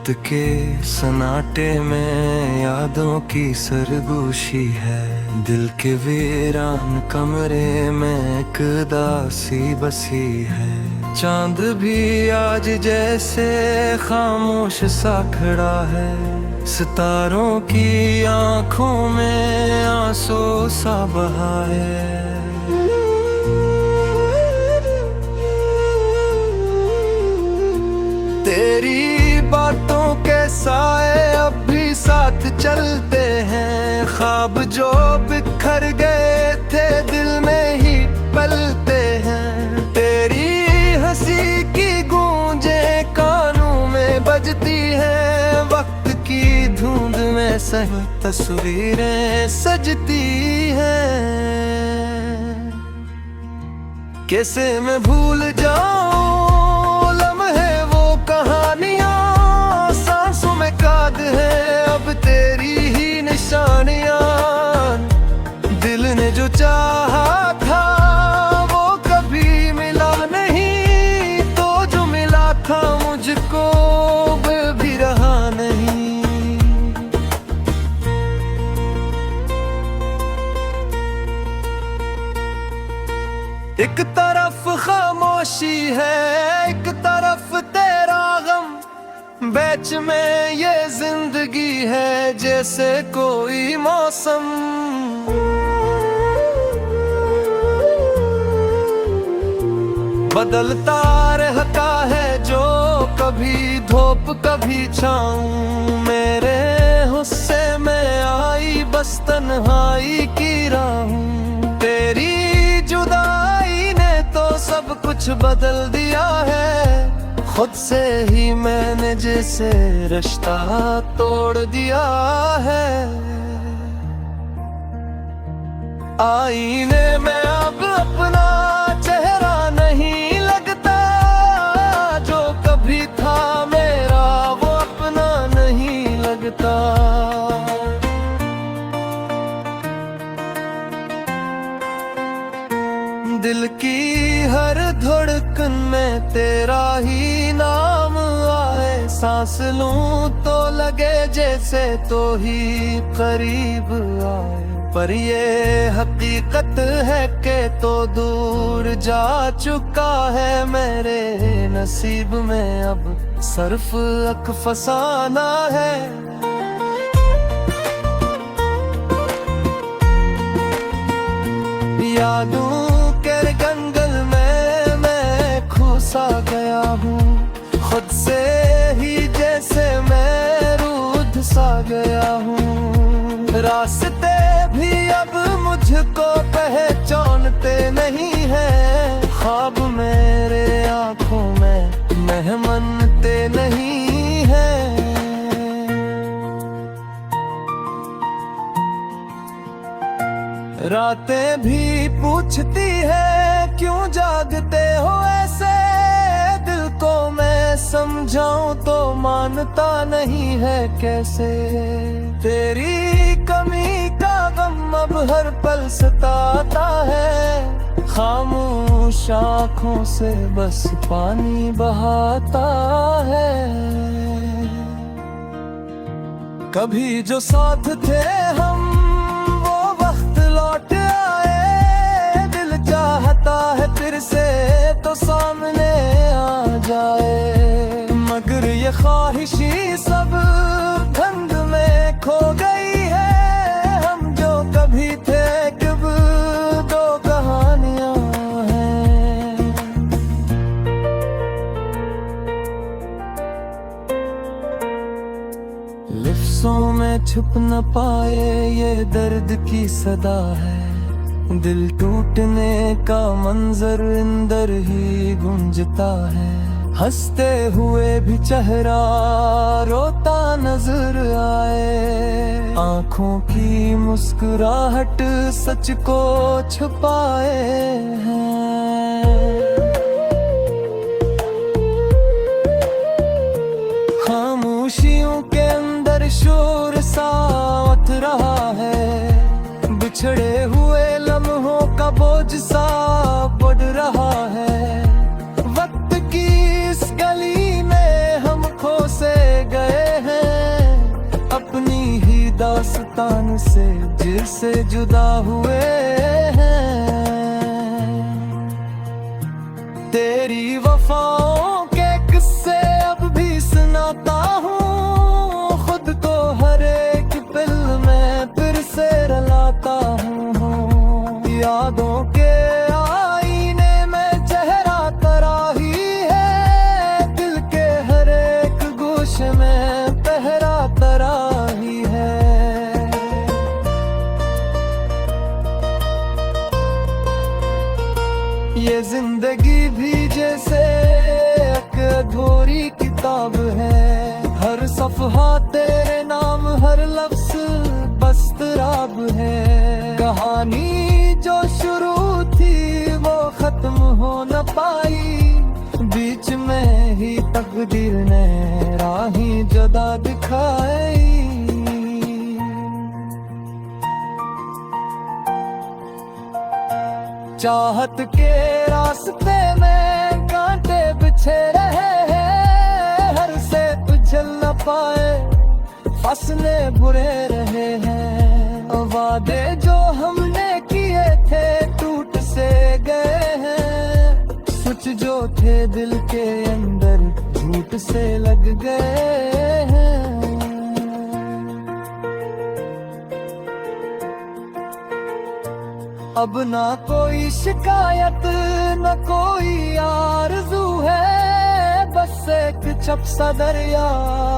रात के सन्नाटे में यादों की सरगोशी है। दिल के वीरान कमरे में एक दासी बसी है। चांद भी आज जैसे खामोश सा खड़ा है। सितारों की आंखों में आंसू सा बहा है। तेरी बातों के साए अब भी साथ चलते हैं। ख्वाब जो बिखर गए थे दिल में ही पलते हैं। तेरी हंसी की गूंजे कानों में बजती हैं। वक्त की धुंध में सब तस्वीरें सजती हैं। कैसे मैं भूल जाऊं अब तेरी ही निशानियां। दिल ने जो चाहा था वो कभी मिला नहीं। तो जो मिला था मुझको वो भी रहा नहीं। एक तरफ खामोशी है, एक तरफ तेरा गम। बीच में ये जिंदगी है जैसे कोई मौसम। बदलता रहता है जो कभी धूप कभी छाऊं। मेरे हुस्से में आई बस तन्हाई की राहों। तेरी जुदाई ने तो सब कुछ बदल दिया है। खुद से ही मैंने जैसे रिश्ता तोड़ दिया है। आईने में अब अपना चेहरा नहीं लगता। जो कभी था मेरा वो अपना नहीं लगता। दिल की हर धड़कन में तेरा ही नाम आए। सांस लूं तो लगे जैसे तो ही करीब आए। पर ये हकीकत है कि तो दूर जा चुका है। मेरे नसीब में अब सिर्फ अख फसाना है। यादों गंगल में मैं खो गया हूँ। खुद से ही जैसे मैं रूठ सा गया हूँ। रास्ते भी अब मुझको पहचानते नहीं हैं। ख्वाब मेरे आँखों में मेहमानते नहीं हैं। रातें भी पूछती है क्यों जागते हो ऐसे। दिल को मैं समझाऊं तो मानता नहीं है कैसे। तेरी कमी का गम अब हर पल सताता है। खामोश आँखों से बस पानी बहाता है। कभी जो साथ थे हम वो वक्त लौट आए। दिल चाहता है फिर से तो सामने आ जाए। मगर ये ख्वाहिशी सब धुंध में खो गई है। हम जो कभी थे कब दो कहानियां हैं। लफ्ज़ों में छुप न पाए ये दर्द की सदा है। दिल टूटने का मंजर अंदर ही गूंजता है। हंसते हुए भी चेहरा रोता नजर आए। आँखों की मुस्कुराहट सच को छुपाए हैं। खामोशियों के अंदर शोर सा उठ रहा है। बिछड़े हुए लम्हों का बोझ सा बढ़ रहा है। वक्त की इस गली में हम खो से गए। दास्तान से जिससे जुदा हुए हैं। तेरी वफाओं के किस्से अब भी सुनाता हूँ, खुद को हर एक पल में फिर से रलाता हूँ। यादों के आईने में चेहरा तराही है, दिल के हर एक गोशे में पहरा तराही है। ये जिंदगी भी जैसे एक अधूरी किताब है, हर सफ़हा तेरे नाम, हर लफ्ज़ बस तराब है। कहानी जो शुरू थी वो खत्म हो न पाई, बीच में ही तकदीर ने राही जुदा दिखाई। चाहत के रास्ते में कांटे बिछे रहे हैं, हर से उछल न पाए फसले बुरे रहे हैं। वादे जो हमने किए थे टूट से गए हैं, सच जो थे दिल के अंदर झूठ से लग गए हैं। अब ना कोई शिकायत न कोई आरज़ू है, बस एक चपसा दरिया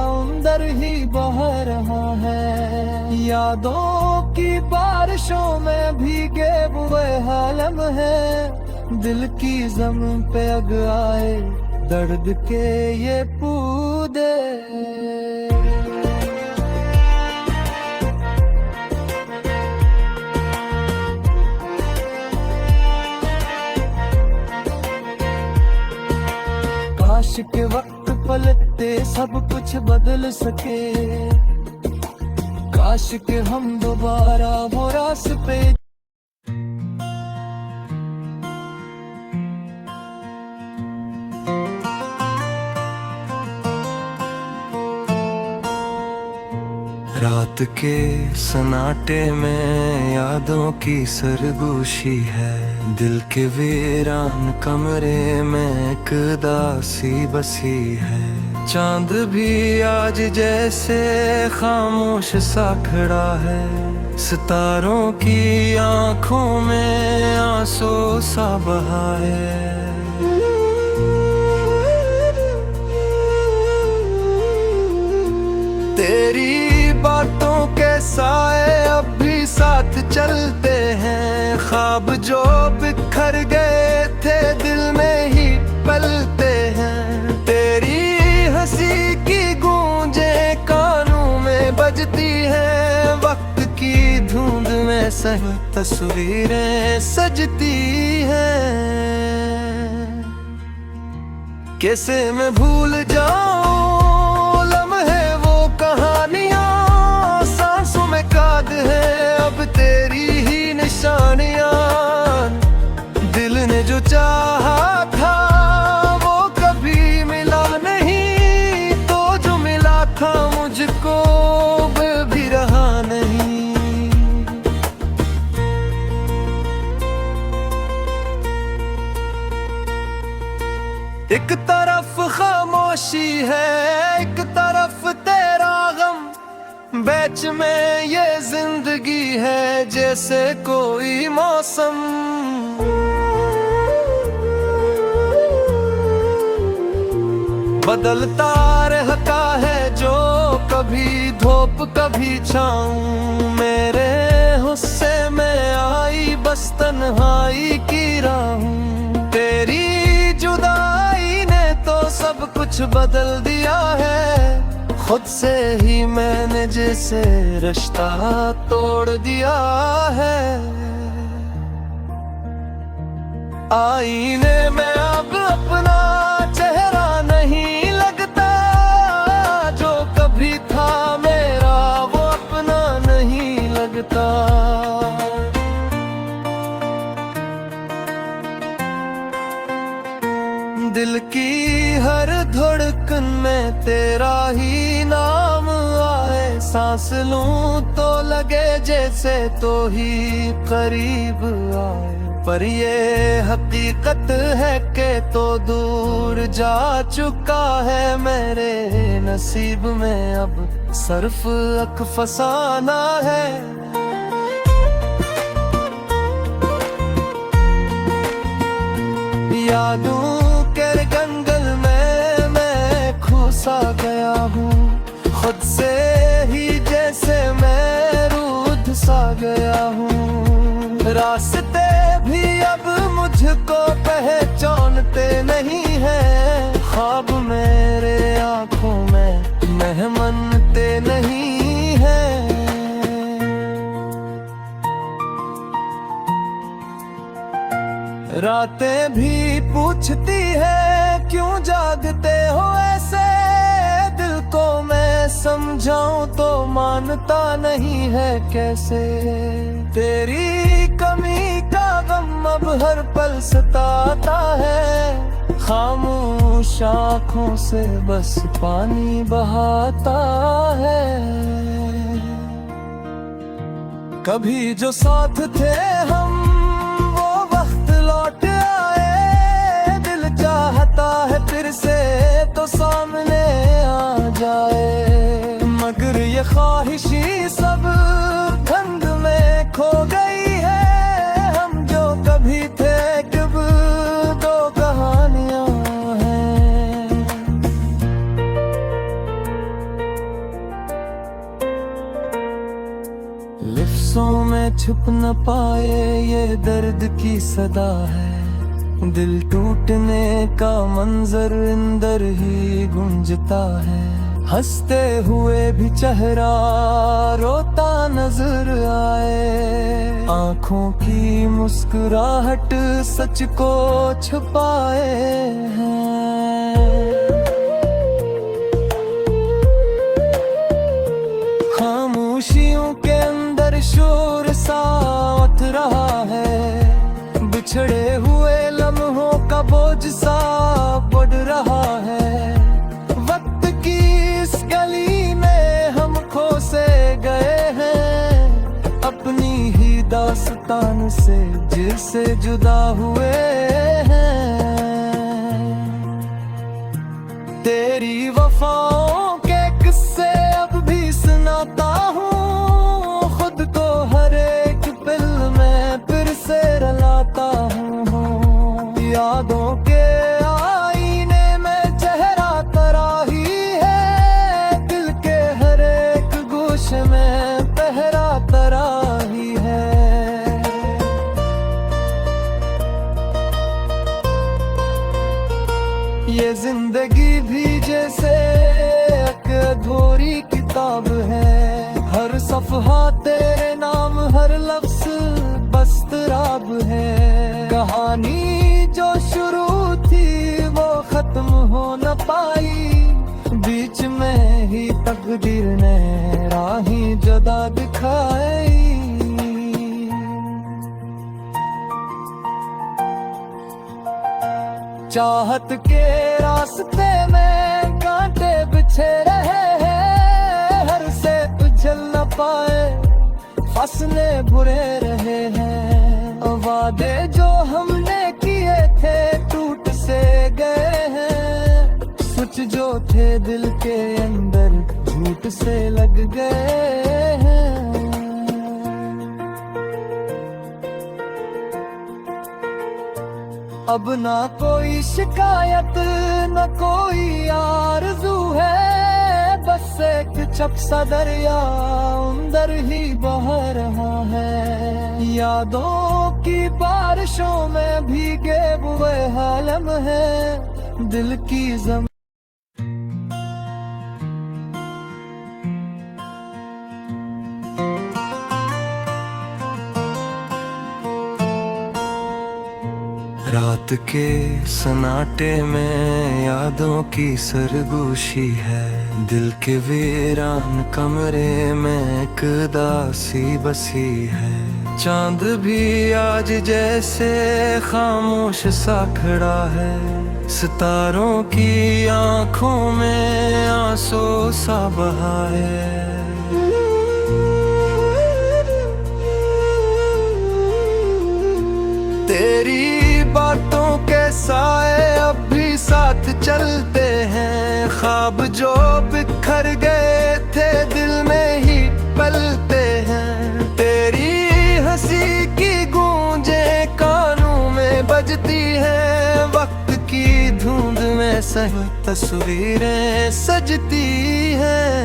अंदर ही बह रहा है। यादों की बारिशों में भीगे हुए हालम है, दिल की ज़मीं पे अग आए दर्द के ये पूदे। काश के वक्त पलटते सब कुछ बदल सके, काश के हम दोबारा वो रास्ते पे। रात के सन्नाटे में यादों की सरगोशी है, दिल के वीरान कमरे में एक दासी बसी है। चांद भी आज जैसे खामोश सा खड़ा है, सितारों की आंखों में आंसू सा बहा है। तेरी बातों के साए अब भी साथ चलते हैं, ख्वाब जो बिखर गए थे दिल में ही पलते हैं। तेरी हंसी की गूंजे कानों में बजती हैं, वक्त की धुंध में सही तस्वीरें सजती हैं। कैसे मैं भूल जाऊं है अब तेरी ही निशानियां। दिल ने जो चाहा था वो कभी मिला नहीं, तो जो मिला था मुझको वो भी रहा नहीं। एक तरफ खामोशी है, एक तरफ तेरा गम, बीच में ये जिंदगी है जैसे कोई मौसम। बदलता रहता है जो कभी धूप कभी छाऊं, मेरे गुस्से में आई बस तन्हाई की राहों। तेरी जुदाई ने तो सब कुछ बदल दिया है, खुद से ही मैंने जैसे रिश्ता तोड़ दिया है। आईने में अब अपना चेहरा नहीं लगता, जो कभी था मेरा वो अपना नहीं लगता। दिल की हर धड़कन में तेरा ही नाम आए, सांस लूं तो लगे जैसे तो ही करीब आए। पर ये हकीकत है कि तो दूर जा चुका है मेरे नसीब में, अब सिर्फ अख फसाना है। यादों के गंगल में मैं खुसा गया हूँ, खुद से ही जैसे मैं रूठ सा गया हूँ। रास्ते भी अब मुझको पहचानते नहीं हैं, ख्वाब मेरे आँखों में मेहमानते नहीं हैं। रातें भी पूछती है क्यों जागते हो ऐसे, दिल को मैं समझाऊं तो मानता नहीं है कैसे। तेरी कमी का गम अब हर पल सताता है, खामोश आँखों से बस पानी बहाता है। कभी जो साथ थे हम वो वक्त लौट आए, दिल चाहता है फिर से तो सामने आ जाए। मगर ये ख्वाहिशी सब धुंध में खो गई है, हम जो कभी थे कब दो कहानियां हैं। लिफ्ज़ों में छुप न पाए ये दर्द की सदा है, दिल टूटने का मंजर अंदर ही गूंजता है। हंसते हुए भी चेहरा रोता नजर आए, आंखों की मुस्कुराहट सच को छुपाए हैं। खामोशियों के अंदर शोर सा उठ रहा है, बिछड़े हुए लम्हों का बोझ सा बढ़ रहा है। वक्त की इस गली में हम खो से गए हैं, अपनी ही दास्तान से जिससे जुदा हुए हैं। तेरी वफाओं के किस्से अब भी सुनाता हूँ, खुद को हर एक पल में फिर से रलाता हूँ। यादों के आईने में चेहरा तराही है, दिल के हर एक गोशे में पहरा तराही है। ये जिंदगी भी जैसे एक अधूरी किताब है, हर सफ़हा तेरे नाम हर लफ्ज़ बस तराब है। कहानी जो शुरू थी वो खत्म हो न पाई, बीच में ही तकदीर ने राही जुदा दिखाई। चाहत के रास्ते में कांटे बिछे रहे हैं, हर से उछल न पाए फसले बुरे रहे हैं। वादे जो हमने किए थे टूट से गए हैं, सोच जो थे दिल के अंदर झूठ से लग गए हैं। अब ना कोई शिकायत न कोई आरज़ू है, बस एक चप सा दरिया अंदर ही बह रहा है। यादों की बारिशों में भीगे हुए हालम है, दिल की ज़मीं रात के सन्नाटे में यादों की सरगोशी है, दिल के वीरान कमरे में एक दासी बसी है। चांद भी आज जैसे खामोश सा खड़ा है, सितारों की आंखों में आंसू सा बहा है। साथ चलते हैं, ख्वाब जो बिखर गए थे दिल में ही पलते हैं। तेरी हंसी की गूंजे कानों में बजती है, वक्त की धुंध में सही तस्वीरें सजती हैं।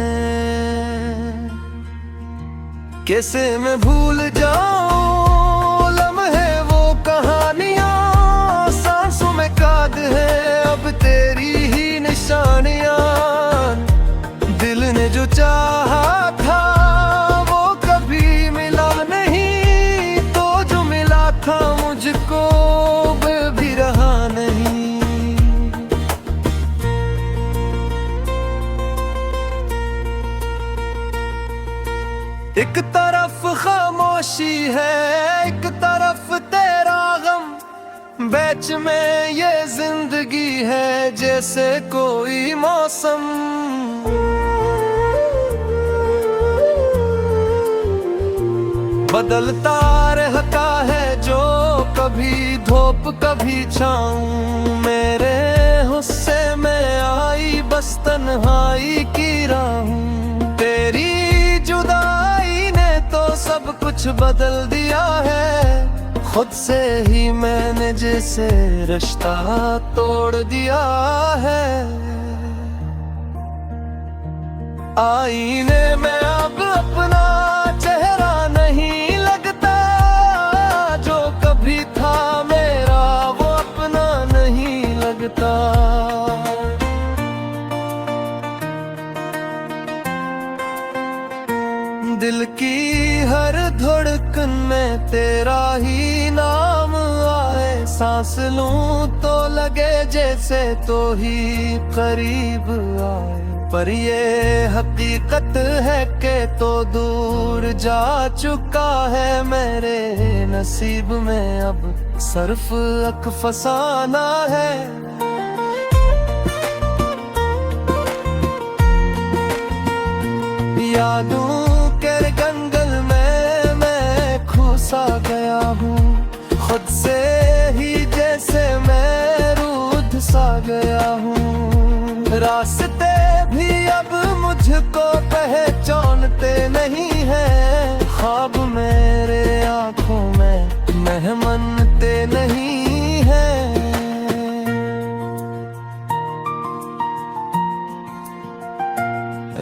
कैसे मैं भूल जाऊं लम्हे वो कहानियां, सांसों में काद है अब तेरी ही निशानियां। दिल ने जो चाहा था वो कभी मिला नहीं, तो जो मिला था मुझको वो भी रहा नहीं। एक तरफ खामोशी है, एक तरफ तेरा गम, बीच में ये जिंदगी है जैसे कोई मौसम। बदलता रहता है जो कभी धूप कभी छाऊं, मेरे गुस्से में आई बस तन्हाई की राहों। तेरी जुदाई ने तो सब कुछ बदल दिया है, खुद से ही मैंने जैसे रिश्ता तोड़ दिया है। आईने में अब अपना चेहरा नहीं लगता, जो कभी था मेरा वो अपना नहीं लगता। दिल की हर धड़कन में तेरा ही नाम आए, सांस लूं तो लगे जैसे तो ही करीब आए। पर ये हकीकत है कि तो दूर जा चुका है, मेरे नसीब में अब सिर्फ अक फसाना है। यादों के गंगल में मैं खो-सा गया हूँ, खुद से ही जैसे मैं रूठ सा गया हूँ। रास्ते भी अब मुझको पहचानते नहीं हैं, ख्वाब मेरे आँखों में मेहमानते नहीं हैं।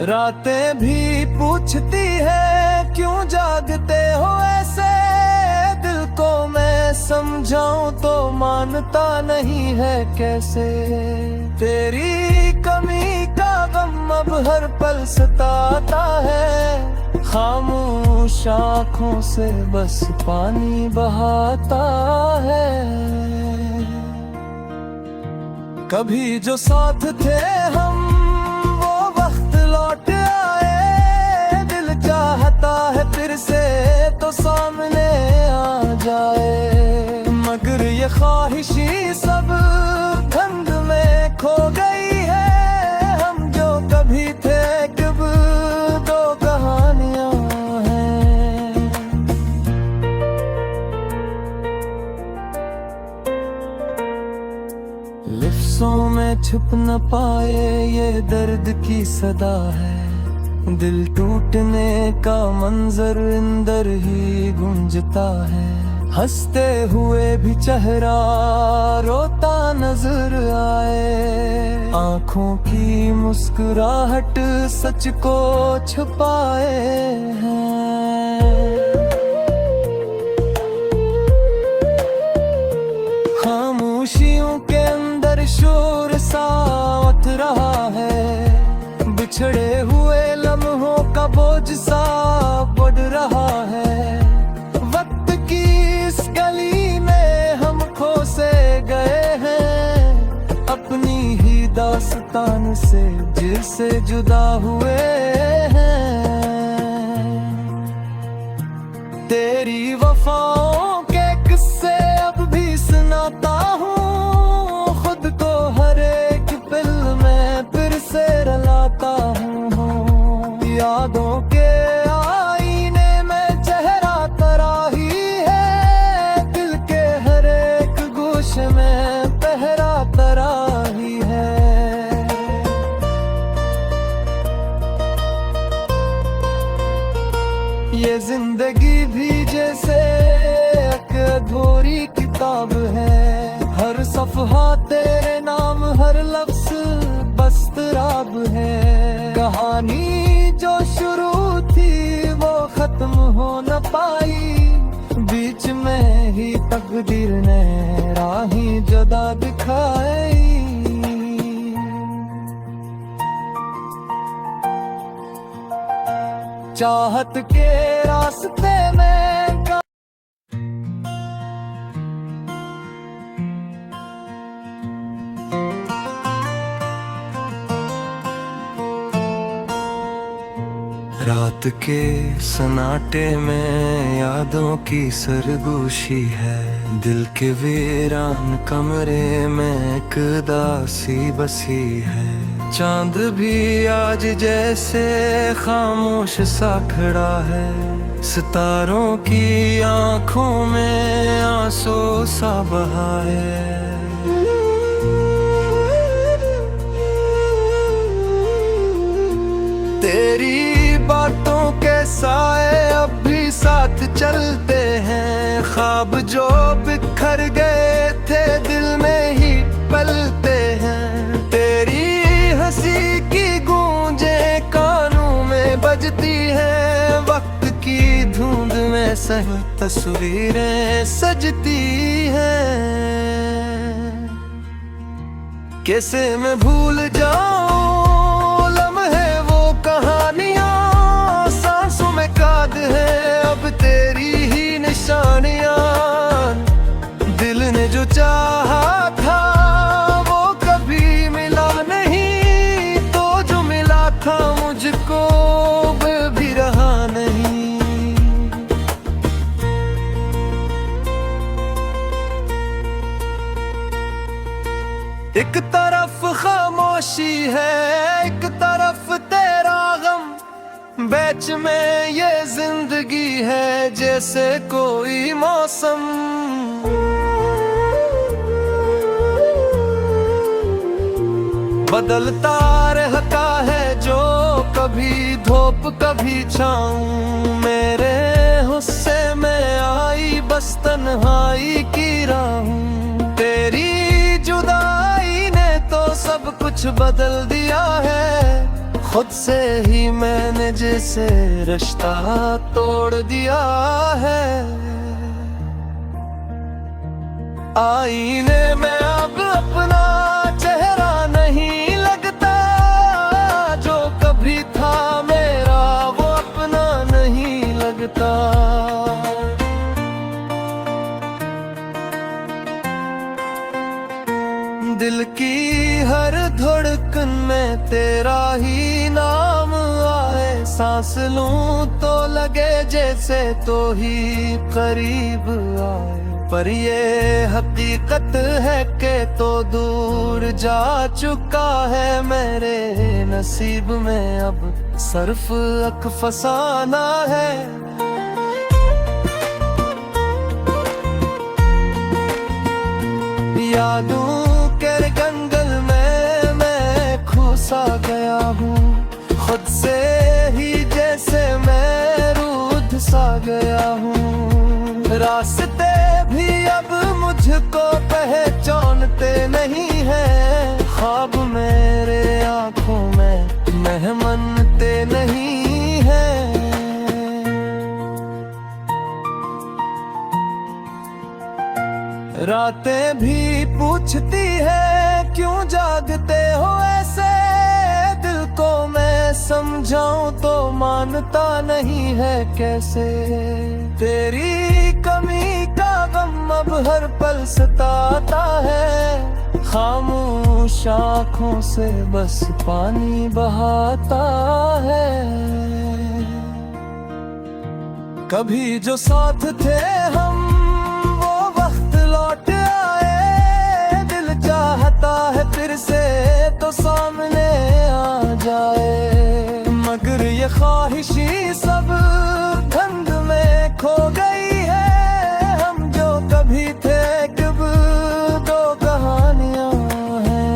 रातें भी पूछती है क्यों जागते हो ऐसे, दिल को मैं समझाऊं तो मानता नहीं है कैसे। तेरी कमी का गम अब हर पल सताता है, खामोश आँखों से बस पानी बहाता है। कभी जो साथ थे हम वो वक्त लौट आए, दिल चाहता है फिर से तो सामने आ जाए। मगर ये ख्वाहिशी सब धुंध में खो गई है, हम जो कभी थे कब दो कहानियां हैं। लफ्ज़ों में छुप न पाए ये दर्द की सदा है, दिल टूटने का मंजर अंदर ही गूंजता है। हंसते हुए भी चेहरा रोता नजर आए, आँखों की मुस्कुराहट सच को छुपाए हैं। खामोशियों के अंदर शोर सा उठ रहा है, बिछड़े हुए लम्हों का बोझ सा बढ़ रहा है। वक्त की इस गली में हम खो से गए हैं, अपनी ही दास्तान से जिससे जुदा हुए हैं। तेरी वफाओं के किस्से अब भी सुनाता हूँ, खुद को हर एक पल में फिर से रलाता हूँ। यादों के आईने में चेहरा तेरा ही है, दिल के हर एक गोश में पहरा तेरा ही है। जिंदगी भी जैसे एक अधूरी किताब है, हर सफ़हा तेरे नाम, हर लफ्ज़ बस तराब है। कहानी जो शुरू थी वो खत्म हो न पाई, बीच में ही तकदीर ने राही जुदा दिखाई। चाहत के रास्ते में रात के सन्नाटे में यादों की सरगोशी है, दिल के वीरान कमरे में एक दासी बसी है। चांद भी आज जैसे खामोश सा खड़ा है, सितारों की आंखों में आंसू सा बहा है। तेरी बातों के साए अब भी साथ चलते हैं, ख्वाब जो बिखर गए थे दिल में ही पलते हैं। तेरी हंसी की गूंजे कानों में बजती है, वक्त की धुंध में सही तस्वीरें सजती हैं। कैसे मैं भूल जाऊं अब तेरी ही निशानियां, दिल ने जो चाहा था वो कभी मिला नहीं, तो जो मिला था मुझको वो भी रहा नहीं। एक तरफ खामोशी है, एक तरफ तेरा गम, बीच में ये जिंदगी है जैसे कोई मौसम। बदलता रहता है जो कभी धूप कभी छाऊं, मेरे गुस्से में आई बस तन्हाई की राहूं। तेरी जुदाई ने तो सब कुछ बदल दिया है, खुद से ही मैंने जैसे रिश्ता तोड़ दिया है। आईने में अब अपना चेहरा नहीं लगता, जो कभी था मेरा वो अपना नहीं लगता। दिल की हर धड़कन में तेरा ही नाम आए, सांस लूं तो लगे जैसे तो ही करीब आए। पर ये हकीकत है कि तो दूर जा चुका है, मेरे नसीब में अब सिर्फ अक फसाना है। यादों के गंगल में मैं खो गया हूँ, खुद से ही जैसे मैं रूठ सा गया हूँ। रास्ते भी अब मुझको पहचानते नहीं हैं, ख्वाब मेरे आँखों में मेहमानते नहीं हैं। रातें भी पूछती है क्यों जागते हो ऐसे, दिल को मैं समझाऊं तो मानता नहीं है कैसे। तेरी कमी का गम अब हर पल सताता है, खामोश आँखों से बस पानी बहाता है। कभी जो साथ थे हम वो वक्त लौट आए, दिल चाहता है फिर से तो सामने आ जाए, मगर ये ख्वाहिशी सब धुंध में खो गई है। हम जो कभी थे कब दो कहानियां हैं।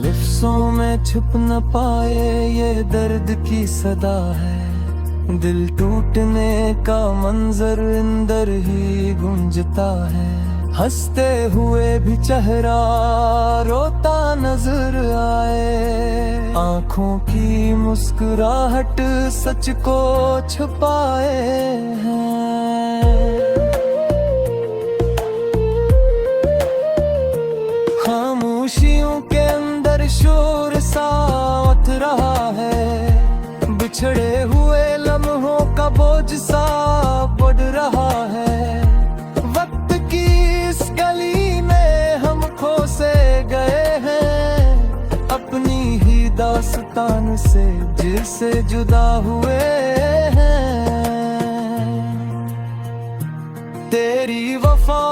लिफ्टों में छुप न पाए ये दर्द की सदा है। दिल टूटने का मंजर अंदर ही गूंजता है। हंसते हुए भी चेहरा रोता नजर आए। आंखों की मुस्कुराहट सच को छुपाए हैं। खामोशियों के अंदर शोर सा उठ रहा है। बिछड़े हुए लम्हों का बोझ सा बढ़ रहा है। वक्त की इस गली में हम खो से गए हैं। अपनी ही दास्तान से जिससे जुदा हुए हैं। तेरी वफा